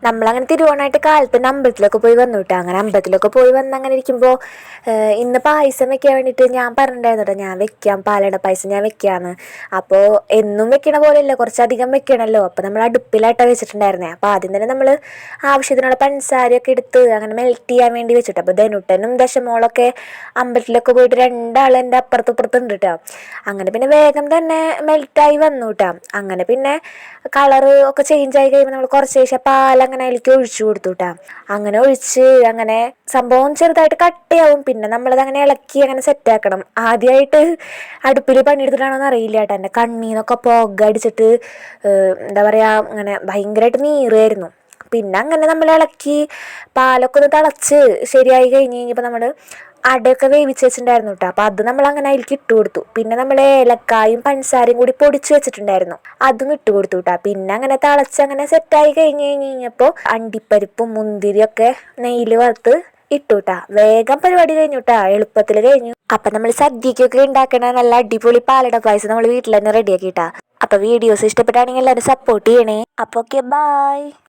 നമ്മളങ്ങനെ തിരുവോണമായിട്ട് കാലത്ത് അമ്പലത്തിലൊക്കെ പോയി വന്നു കേട്ടോ. അങ്ങനെ അമ്പലത്തിലൊക്കെ പോയി വന്ന് അങ്ങനെ ഇരിക്കുമ്പോൾ ഇന്ന് പായസം വെക്കാൻ വേണ്ടിയിട്ട് ഞാൻ പറഞ്ഞിട്ടുണ്ടായിരുന്നു കേട്ടോ, ഞാൻ വെക്കാം പാലട പായസം ഞാൻ വെക്കാമെന്ന്. അപ്പോൾ എന്നും വെക്കണ പോലെയല്ല, കുറച്ചധികം വെക്കണമല്ലോ. അപ്പോൾ നമ്മൾ അടുപ്പിലായിട്ടാണ് വെച്ചിട്ടുണ്ടായിരുന്നത്. അപ്പോൾ ആദ്യം തന്നെ നമ്മൾ ആവശ്യത്തിനുള്ള പഞ്ചസാരയൊക്കെ എടുത്ത് അങ്ങനെ മെൽറ്റ് ചെയ്യാൻ വേണ്ടി വെച്ചിട്ട്, അപ്പോൾ ധനുട്ടനും ദശമോളൊക്കെ അമ്പലത്തിലൊക്കെ പോയിട്ട് രണ്ടാൾ എൻ്റെ അപ്പുറത്തും ഉണ്ട് കേട്ടോ. അങ്ങനെ പിന്നെ വേഗം തന്നെ മെൽറ്റായി വന്നു കേട്ടോ. അങ്ങനെ പിന്നെ കളറ് ഒക്കെ ചേഞ്ച് ആയി കഴിയുമ്പോൾ നമ്മൾ കുറച്ച് ശേഷം പാലങ്ങനെ അതിലേക്ക് ഒഴിച്ചു കൊടുത്തു കേട്ടോ. അങ്ങനെ ഒഴിച്ച് അങ്ങനെ സംഭവം ചെറുതായിട്ട് കട്ടിയാവും. പിന്നെ നമ്മളത് അങ്ങനെ ഇളക്കി അങ്ങനെ സെറ്റാക്കണം. ആദ്യമായിട്ട് അടുപ്പിൽ പണിയെടുത്തിട്ടാണോന്ന് അറിയില്ല കേട്ടോ, എൻ്റെ കണ്ണീന്നൊക്കെ പുക അടിച്ചിട്ട് എന്താ പറയുക, അങ്ങനെ ഭയങ്കരമായിട്ട് നീറുമായിരുന്നു. പിന്നെ അങ്ങനെ നമ്മൾ ഇളക്കി പാലൊക്കെ ഒന്ന് തിളച്ച് ശരിയായി കഴിഞ്ഞപ്പോൾ നമ്മൾ അടയൊക്കെ വേവിച്ച് വെച്ചിട്ടുണ്ടായിരുന്നു കേട്ടോ. അപ്പോൾ അത് നമ്മൾ അങ്ങനെ അതിലേക്ക് ഇട്ട് കൊടുത്തു. പിന്നെ നമ്മൾ ഏലക്കായും പഞ്ചസാരയും കൂടി പൊടിച്ച് വെച്ചിട്ടുണ്ടായിരുന്നു, അതും ഇട്ട് കൊടുത്തു കേട്ടോ. പിന്നെ അങ്ങനെ തിളച്ച് അങ്ങനെ സെറ്റായി കഴിഞ്ഞപ്പോൾ അണ്ടിപ്പരിപ്പും മുന്തിരിയൊക്കെ നെയ്യിൽ വറുത്ത് ഇട്ടു കേട്ടാ. വേഗം പരിപാടി കഴിഞ്ഞു കേട്ടാ, എളുപ്പത്തിൽ കഴിഞ്ഞു. അപ്പം നമ്മൾ സദ്യക്കൊക്കെ ഉണ്ടാക്കണ നല്ല അടിപൊളി പാലട പായസം നമ്മൾ വീട്ടിൽ തന്നെ റെഡിയാക്കിയിട്ടാ. അപ്പോൾ വീഡിയോസ് ഇഷ്ടപ്പെട്ടാണെങ്കിൽ എല്ലാവരും സപ്പോർട്ട് ചെയ്യണേ. അപ്പോൾ ഓക്കെ, ബൈ.